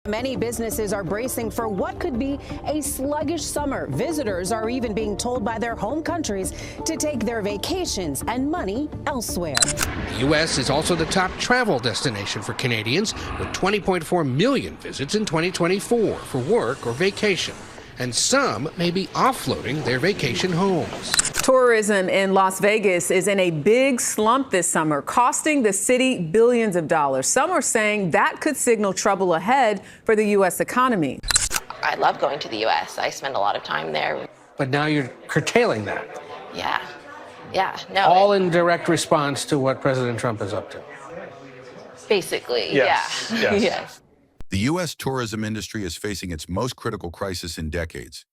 Many businesses are bracing for what could be a sluggish summer. Visitors are even being told by their home countries to take their vacations and money elsewhere. The U.S. is also the top travel destination for Canadians, with 20.4 million visits in 2024 for work or vacation. And some may be offloading their vacation homes. Tourism in Las Vegas is in a big slump this summer, costing the city billions of dollars. Some are saying that could signal trouble ahead for the U.S. economy. I love going to the U.S. I spend a lot of time there. But now you're curtailing that. Yeah, no. All in direct response to what President Trump is up to. Basically, yes. Yeah. Yes. The U.S. tourism industry is facing its most critical crisis in decades.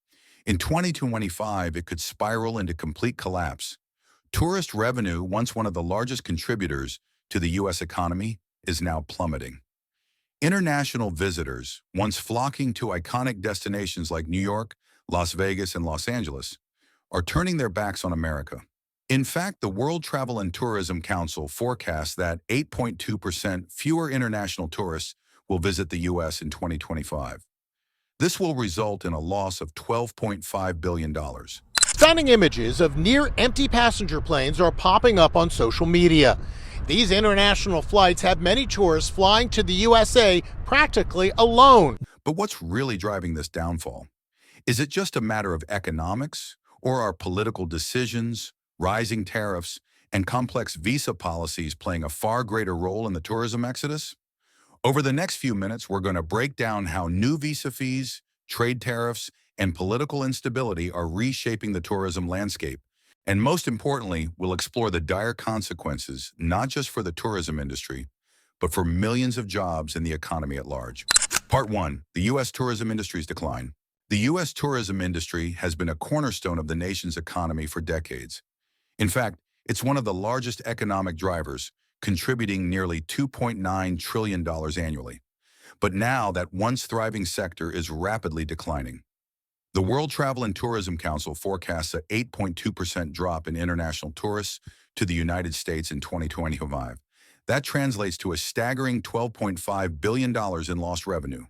In 2025, it could spiral into complete collapse. Tourist revenue, once one of the largest contributors to the U.S. economy, is now plummeting. International visitors, once flocking to iconic destinations like New York, Las Vegas, and Los Angeles, are turning their backs on America. In fact, the World Travel and Tourism Council forecasts that 8.2% fewer international tourists will visit the U.S. in 2025. This will result in a loss of $12.5 billion. Stunning images of near-empty passenger planes are popping up on social media. These international flights have many tourists flying to the USA practically alone. But what's really driving this downfall? Is it just a matter of economics, or are political decisions, rising tariffs, and complex visa policies playing a far greater role in the tourism exodus? Over the next few minutes, we're going to break down how new visa fees, trade tariffs, and political instability are reshaping the tourism landscape. And most importantly, we'll explore the dire consequences, not just for the tourism industry, but for millions of jobs in the economy at large. Part 1. The U.S. tourism industry's decline. The U.S. tourism industry has been a cornerstone of the nation's economy for decades. In fact, it's one of the largest economic drivers, contributing nearly $2.9 trillion annually. But now that once thriving sector is rapidly declining. The World Travel and Tourism Council forecasts an 8.2% drop in international tourists to the United States in 2025. That translates to a staggering $12.5 billion in lost revenue.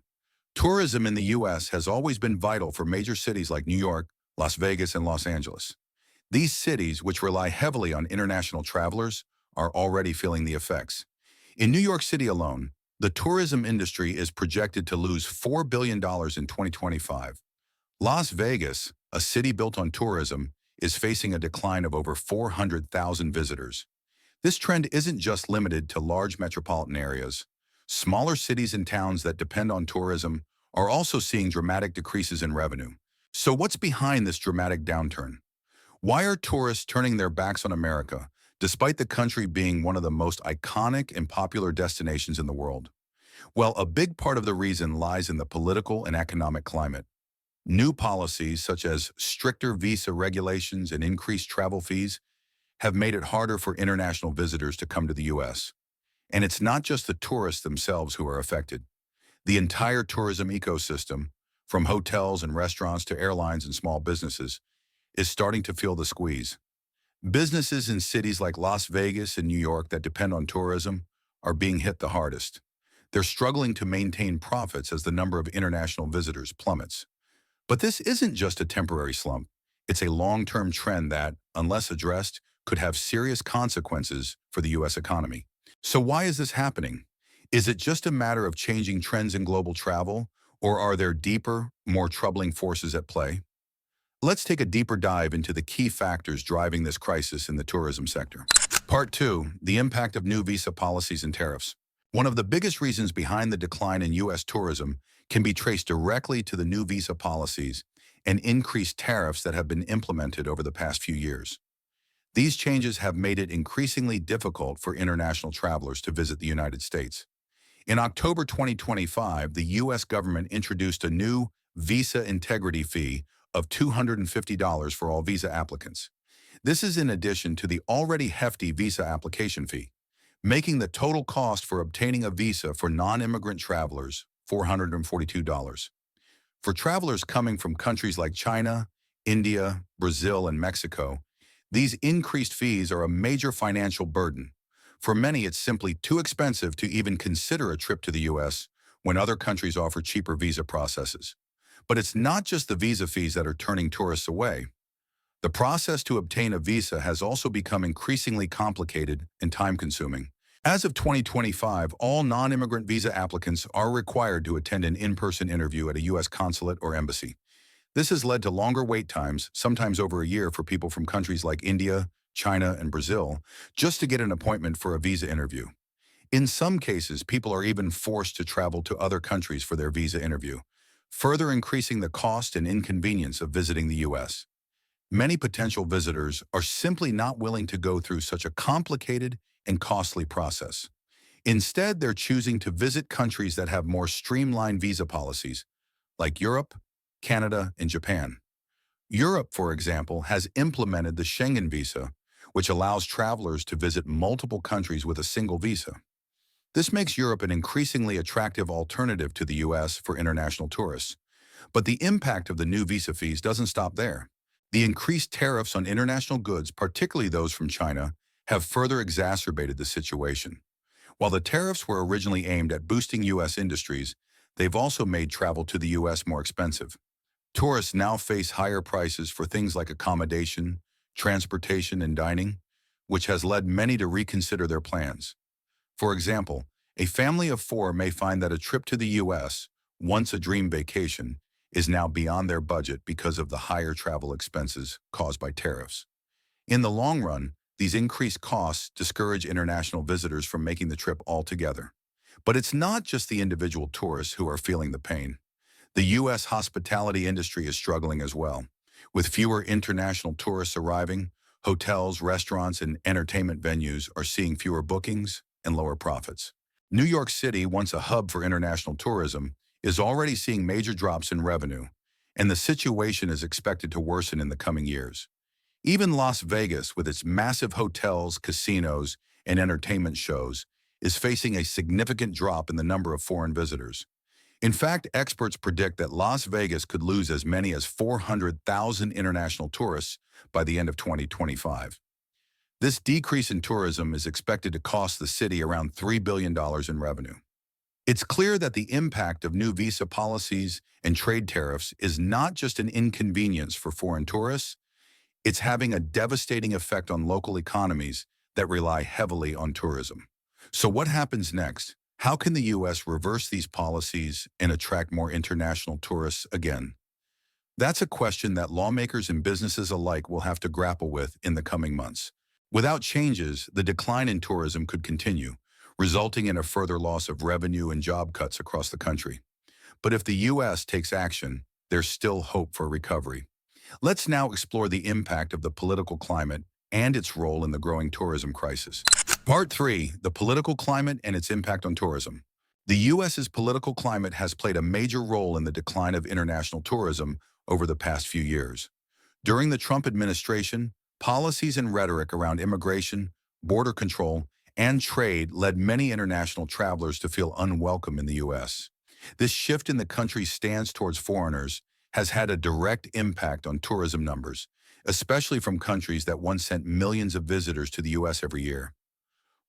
Tourism in the U.S. has always been vital for major cities like New York, Las Vegas, and Los Angeles. These cities, which rely heavily on international travelers, are already feeling the effects. In New York City alone, the tourism industry is projected to lose $4 billion in 2025. Las Vegas, a city built on tourism, is facing a decline of over 400,000 visitors. This trend isn't just limited to large metropolitan areas. Smaller cities and towns that depend on tourism are also seeing dramatic decreases in revenue. So what's behind this dramatic downturn? Why are tourists turning their backs on America, despite the country being one of the most iconic and popular destinations in the world? Well, a big part of the reason lies in the political and economic climate. New policies such as stricter visa regulations and increased travel fees have made it harder for international visitors to come to the U.S. And it's not just the tourists themselves who are affected. The entire tourism ecosystem, from hotels and restaurants to airlines and small businesses, is starting to feel the squeeze. Businesses in cities like Las Vegas and New York that depend on tourism are being hit the hardest. They're struggling to maintain profits as the number of international visitors plummets. But this isn't just a temporary slump. It's a long-term trend that, unless addressed, could have serious consequences for the U.S. economy. So why is this happening? Is it just a matter of changing trends in global travel, or are there deeper, more troubling forces at play? Let's take a deeper dive into the key factors driving this crisis in the tourism sector. Part 2. The impact of new visa policies and tariffs. One of the biggest reasons behind the decline in U.S. tourism can be traced directly to the new visa policies and increased tariffs that have been implemented over the past few years. These changes have made it increasingly difficult for international travelers to visit the United States. In October 2025, the U.S. government introduced a new visa integrity fee of $250 for all visa applicants. This is in addition to the already hefty visa application fee, making the total cost for obtaining a visa for non-immigrant travelers $442. For travelers coming from countries like China, India, Brazil, and Mexico, these increased fees are a major financial burden. For many, it's simply too expensive to even consider a trip to the U.S., when other countries offer cheaper visa processes. But it's not just the visa fees that are turning tourists away. The process to obtain a visa has also become increasingly complicated and time-consuming. As of 2025, all non-immigrant visa applicants are required to attend an in-person interview at a U.S. consulate or embassy. This has led to longer wait times, sometimes over a year, for people from countries like India, China, and Brazil, just to get an appointment for a visa interview. In some cases, people are even forced to travel to other countries for their visa interview, further increasing the cost and inconvenience of visiting the U.S. Many potential visitors are simply not willing to go through such a complicated and costly process. Instead, they're choosing to visit countries that have more streamlined visa policies, like Europe, Canada, and Japan. Europe, for example, has implemented the Schengen visa, which allows travelers to visit multiple countries with a single visa. This makes Europe an increasingly attractive alternative to the U.S. for international tourists. But the impact of the new visa fees doesn't stop there. The increased tariffs on international goods, particularly those from China, have further exacerbated the situation. While the tariffs were originally aimed at boosting U.S. industries, they've also made travel to the U.S. more expensive. Tourists now face higher prices for things like accommodation, transportation, and dining, which has led many to reconsider their plans. For example, a family of 4 may find that a trip to the U.S., once a dream vacation, is now beyond their budget because of the higher travel expenses caused by tariffs. In the long run, these increased costs discourage international visitors from making the trip altogether. But it's not just the individual tourists who are feeling the pain. The U.S. hospitality industry is struggling as well. With fewer international tourists arriving, hotels, restaurants, and entertainment venues are seeing fewer bookings and lower profits. New York City, once a hub for international tourism, is already seeing major drops in revenue, and the situation is expected to worsen in the coming years. Even Las Vegas, with its massive hotels, casinos, and entertainment shows, is facing a significant drop in the number of foreign visitors. In fact, experts predict that Las Vegas could lose as many as 400,000 international tourists by the end of 2025. This decrease in tourism is expected to cost the city around $3 billion in revenue. It's clear that the impact of new visa policies and trade tariffs is not just an inconvenience for foreign tourists, it's having a devastating effect on local economies that rely heavily on tourism. So what happens next? How can the U.S. reverse these policies and attract more international tourists again? That's a question that lawmakers and businesses alike will have to grapple with in the coming months. Without changes, the decline in tourism could continue, resulting in a further loss of revenue and job cuts across the country. But if the U.S. takes action, there's still hope for recovery. Let's now explore the impact of the political climate and its role in the growing tourism crisis. Part 3, the political climate and its impact on tourism. The U.S.'s political climate has played a major role in the decline of international tourism over the past few years. During the Trump administration, policies and rhetoric around immigration, border control, and trade led many international travelers to feel unwelcome in the U.S. This shift in the country's stance towards foreigners has had a direct impact on tourism numbers, especially from countries that once sent millions of visitors to the U.S. every year.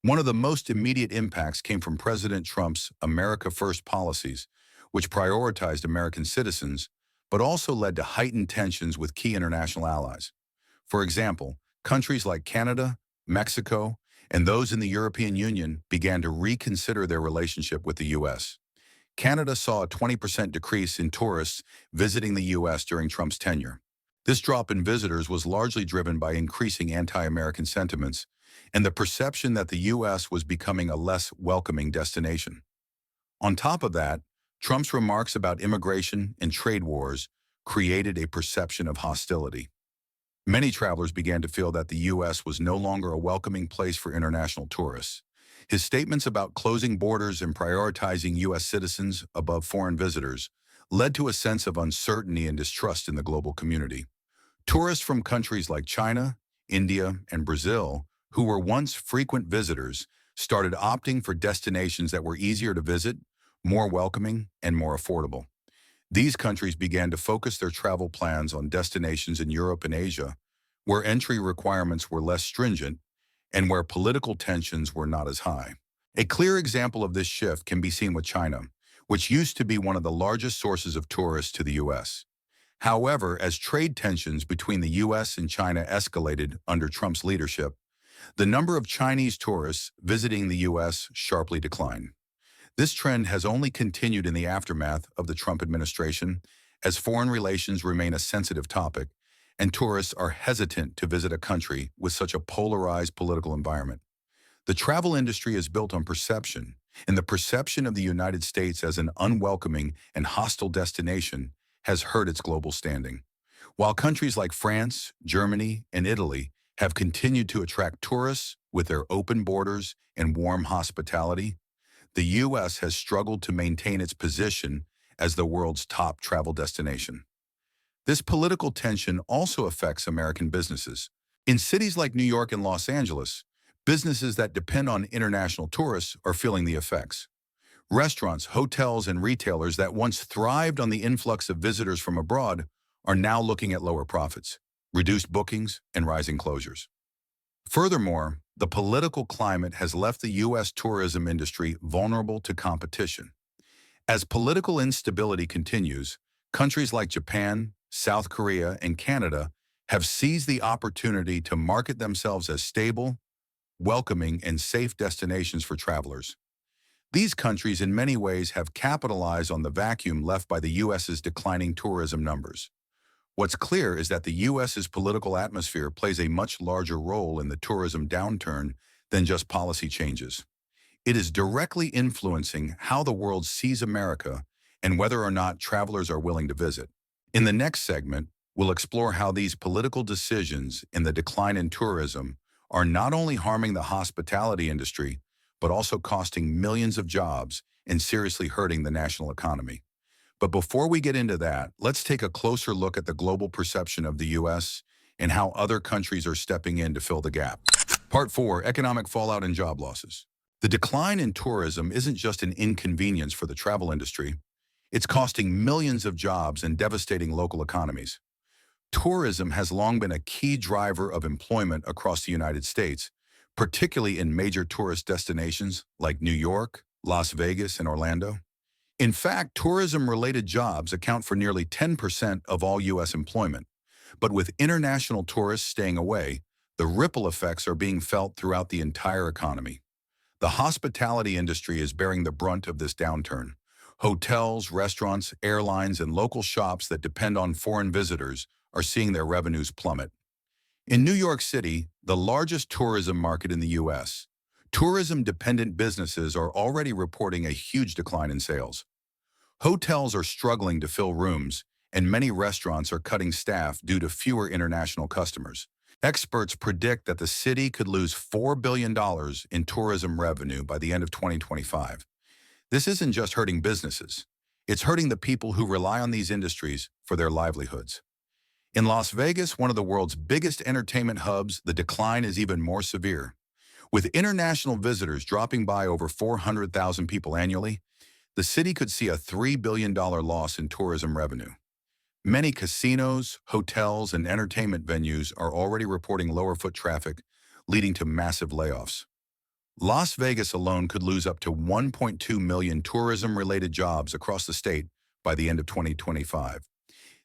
One of the most immediate impacts came from President Trump's America First policies, which prioritized American citizens, but also led to heightened tensions with key international allies. For example, countries like Canada, Mexico, and those in the European Union began to reconsider their relationship with the U.S. Canada saw a 20% decrease in tourists visiting the U.S. during Trump's tenure. This drop in visitors was largely driven by increasing anti-American sentiments and the perception that the U.S. was becoming a less welcoming destination. On top of that, Trump's remarks about immigration and trade wars created a perception of hostility. Many travelers began to feel that the U.S. was no longer a welcoming place for international tourists. His statements about closing borders and prioritizing U.S. citizens above foreign visitors led to a sense of uncertainty and distrust in the global community. Tourists from countries like China, India, and Brazil, who were once frequent visitors, started opting for destinations that were easier to visit, more welcoming, and more affordable. These countries began to focus their travel plans on destinations in Europe and Asia, where entry requirements were less stringent and where political tensions were not as high. A clear example of this shift can be seen with China, which used to be one of the largest sources of tourists to the U.S. However, as trade tensions between the U.S. and China escalated under Trump's leadership, the number of Chinese tourists visiting the U.S. sharply declined. This trend has only continued in the aftermath of the Trump administration, as foreign relations remain a sensitive topic, and tourists are hesitant to visit a country with such a polarized political environment. The travel industry is built on perception, and the perception of the United States as an unwelcoming and hostile destination has hurt its global standing. While countries like France, Germany, and Italy have continued to attract tourists with their open borders and warm hospitality, the U.S. has struggled to maintain its position as the world's top travel destination. This political tension also affects American businesses. In cities like New York and Los Angeles, businesses that depend on international tourists are feeling the effects. Restaurants, hotels, and retailers that once thrived on the influx of visitors from abroad are now looking at lower profits, reduced bookings, and rising closures. Furthermore, the political climate has left the U.S. tourism industry vulnerable to competition. As political instability continues, countries like Japan, South Korea, and Canada have seized the opportunity to market themselves as stable, welcoming, and safe destinations for travelers. These countries in many ways have capitalized on the vacuum left by the U.S.'s declining tourism numbers. What's clear is that the U.S.'s political atmosphere plays a much larger role in the tourism downturn than just policy changes. It is directly influencing how the world sees America and whether or not travelers are willing to visit. In the next segment, we'll explore how these political decisions and the decline in tourism are not only harming the hospitality industry, but also costing millions of jobs and seriously hurting the national economy. But before we get into that, let's take a closer look at the global perception of the U.S. and how other countries are stepping in to fill the gap. Part 4, Economic Fallout and Job Losses. The decline in tourism isn't just an inconvenience for the travel industry. It's costing millions of jobs and devastating local economies. Tourism has long been a key driver of employment across the United States, particularly in major tourist destinations like New York, Las Vegas, and Orlando. In fact, tourism-related jobs account for nearly 10% of all U.S. employment. But with international tourists staying away, the ripple effects are being felt throughout the entire economy. The hospitality industry is bearing the brunt of this downturn. Hotels, restaurants, airlines, and local shops that depend on foreign visitors are seeing their revenues plummet. In New York City, the largest tourism market in the U.S., tourism-dependent businesses are already reporting a huge decline in sales. Hotels are struggling to fill rooms, and many restaurants are cutting staff due to fewer international customers. Experts predict that the city could lose $4 billion in tourism revenue by the end of 2025. This isn't just hurting businesses. It's hurting the people who rely on these industries for their livelihoods. In Las Vegas, one of the world's biggest entertainment hubs, the decline is even more severe. With international visitors dropping by over 400,000 people annually, the city could see a $3 billion loss in tourism revenue. Many casinos, hotels, and entertainment venues are already reporting lower foot traffic, leading to massive layoffs. Las Vegas alone could lose up to 1.2 million tourism-related jobs across the state by the end of 2025.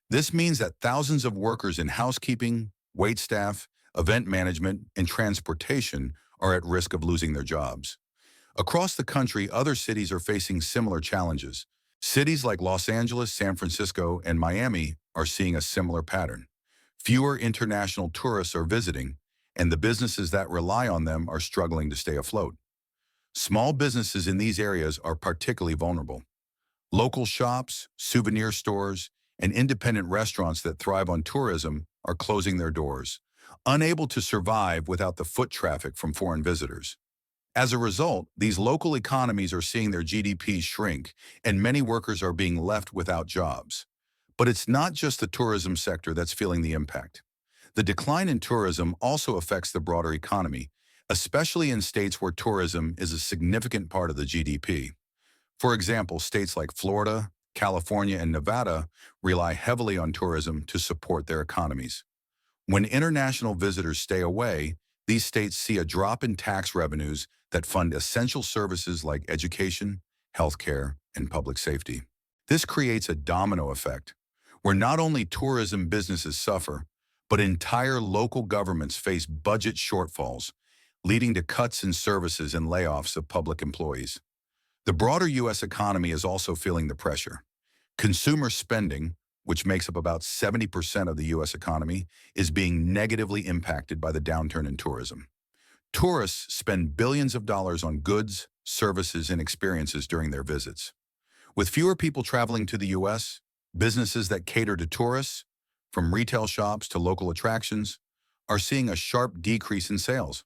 This means that thousands of workers in housekeeping, waitstaff, event management, and transportation are at risk of losing their jobs. Across the country, other cities are facing similar challenges. Cities like Los Angeles, San Francisco, and Miami are seeing a similar pattern. Fewer international tourists are visiting, and the businesses that rely on them are struggling to stay afloat. Small businesses in these areas are particularly vulnerable. Local shops, souvenir stores, and independent restaurants that thrive on tourism are closing their doors, unable to survive without the foot traffic from foreign visitors. As a result, these local economies are seeing their GDPs shrink, and many workers are being left without jobs. But it's not just the tourism sector that's feeling the impact. The decline in tourism also affects the broader economy, especially in states where tourism is a significant part of the GDP. For example, states like Florida, California, and Nevada rely heavily on tourism to support their economies. When international visitors stay away, these states see a drop in tax revenues that fund essential services like education, healthcare, and public safety. This creates a domino effect, where not only tourism businesses suffer, but entire local governments face budget shortfalls, leading to cuts in services and layoffs of public employees. The broader U.S. economy is also feeling the pressure. Consumer spending, which makes up about 70% of the U.S. economy, is being negatively impacted by the downturn in tourism. Tourists spend billions of dollars on goods, services, and experiences during their visits. With fewer people traveling to the U.S., businesses that cater to tourists, from retail shops to local attractions, are seeing a sharp decrease in sales.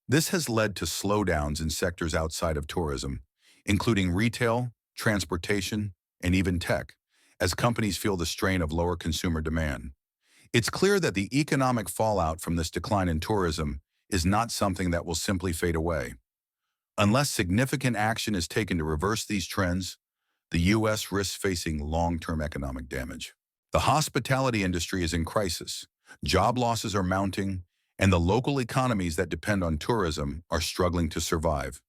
This has led to slowdowns in sectors outside of tourism, including retail, transportation, and even tech, as companies feel the strain of lower consumer demand. It's clear that the economic fallout from this decline in tourism is not something that will simply fade away. Unless significant action is taken to reverse these trends, the U.S. risks facing long-term economic damage. The hospitality industry is in crisis, job losses are mounting, and the local economies that depend on tourism are struggling to survive.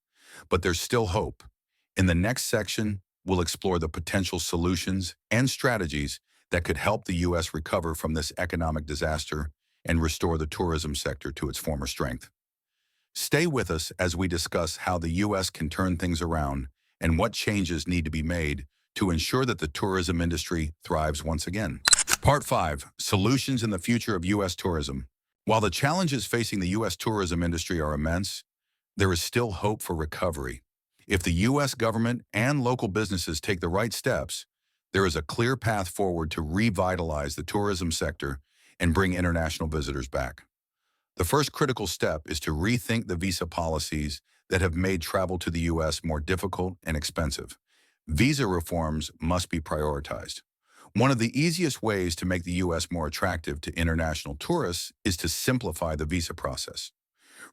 But there's still hope. In the next section, we'll explore the potential solutions and strategies that could help the U.S. recover from this economic disaster and restore the tourism sector to its former strength. Stay with us as we discuss how the U.S. can turn things around and what changes need to be made to ensure that the tourism industry thrives once again. Part 5. Solutions in the future of U.S. tourism. While the challenges facing the U.S. tourism industry are immense, there is still hope for recovery. If the U.S. government and local businesses take the right steps, there is a clear path forward to revitalize the tourism sector and bring international visitors back. The first critical step is to rethink the visa policies that have made travel to the U.S. more difficult and expensive. Visa reforms must be prioritized. One of the easiest ways to make the U.S. more attractive to international tourists is to simplify the visa process.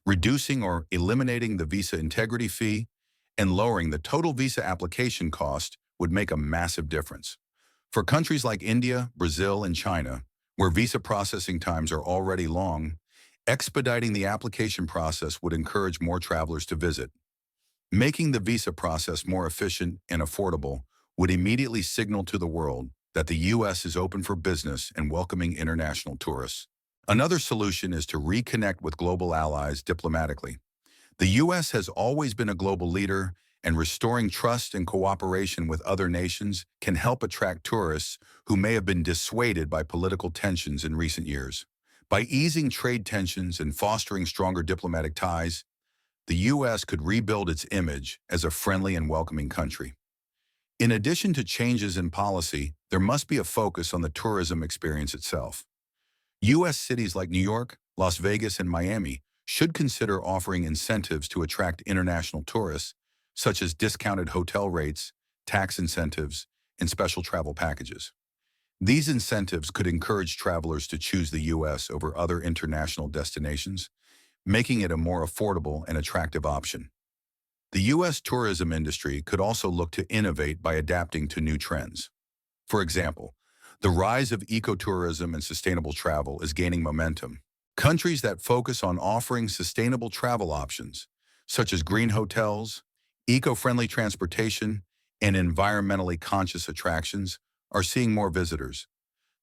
Reducing or eliminating the visa integrity fee and lowering the total visa application cost would make a massive difference. For countries like India, Brazil, and China, where visa processing times are already long, expediting the application process would encourage more travelers to visit. Making the visa process more efficient and affordable would immediately signal to the world that the U.S. is open for business and welcoming international tourists. Another solution is to reconnect with global allies diplomatically. The U.S. has always been a global leader, and restoring trust and cooperation with other nations can help attract tourists who may have been dissuaded by political tensions in recent years. By easing trade tensions and fostering stronger diplomatic ties, the U.S. could rebuild its image as a friendly and welcoming country. In addition to changes in policy, there must be a focus on the tourism experience itself. U.S. cities like New York, Las Vegas, and Miami should consider offering incentives to attract international tourists, such as discounted hotel rates, tax incentives, and special travel packages. These incentives could encourage travelers to choose the U.S. over other international destinations, making it a more affordable and attractive option. The U.S. tourism industry could also look to innovate by adapting to new trends. For example, the rise of ecotourism and sustainable travel is gaining momentum. Countries that focus on offering sustainable travel options, such as green hotels, eco-friendly transportation, and environmentally conscious attractions, are seeing more visitors.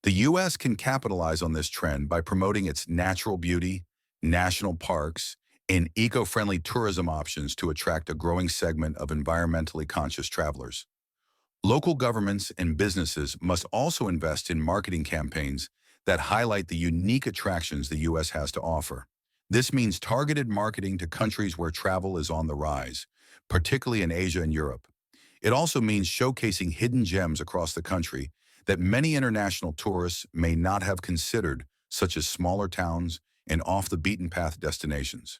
The U.S. can capitalize on this trend by promoting its natural beauty, national parks, and eco-friendly tourism options to attract a growing segment of environmentally conscious travelers. Local governments and businesses must also invest in marketing campaigns that highlight the unique attractions the U.S. has to offer. This means targeted marketing to countries where travel is on the rise, particularly in Asia and Europe. It also means showcasing hidden gems across the country that many international tourists may not have considered, such as smaller towns and off-the-beaten-path destinations.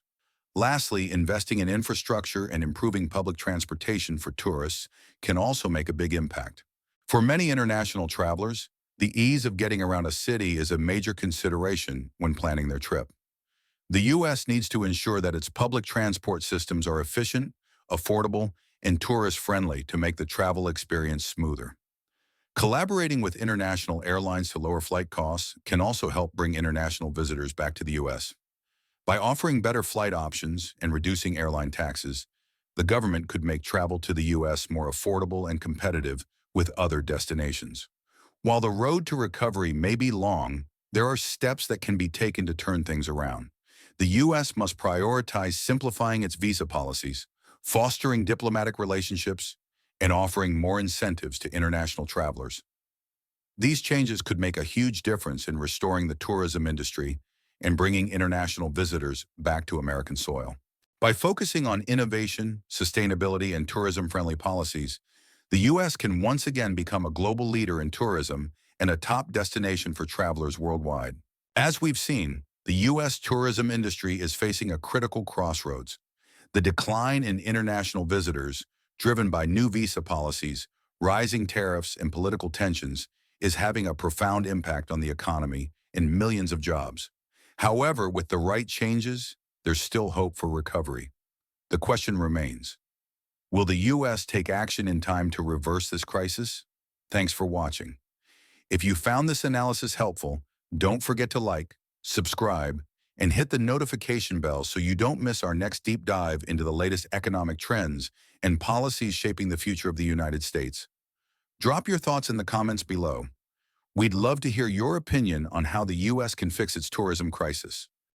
Lastly, investing in infrastructure and improving public transportation for tourists can also make a big impact. For many international travelers, the ease of getting around a city is a major consideration when planning their trip. The U.S. needs to ensure that its public transport systems are efficient, affordable, and tourist-friendly to make the travel experience smoother. Collaborating with international airlines to lower flight costs can also help bring international visitors back to the U.S. By offering better flight options and reducing airline taxes, the government could make travel to the U.S. more affordable and competitive with other destinations. While the road to recovery may be long, there are steps that can be taken to turn things around. The U.S. must prioritize simplifying its visa policies, fostering diplomatic relationships, and offering more incentives to international travelers. These changes could make a huge difference in restoring the tourism industry and bringing international visitors back to American soil. By focusing on innovation, sustainability, and tourism-friendly policies, the U.S. can once again become a global leader in tourism and a top destination for travelers worldwide. As we've seen, the U.S. tourism industry is facing a critical crossroads. The decline in international visitors, driven by new visa policies, rising tariffs, and political tensions, is having a profound impact on the economy and millions of jobs. However, with the right changes, there's still hope for recovery. The question remains, will the U.S. take action in time to reverse this crisis? Thanks for watching. If you found this analysis helpful, don't forget to like, subscribe, and hit the notification bell so you don't miss our next deep dive into the latest economic trends and policies shaping the future of the United States. Drop your thoughts in the comments below. We'd love to hear your opinion on how the U.S. can fix its tourism crisis.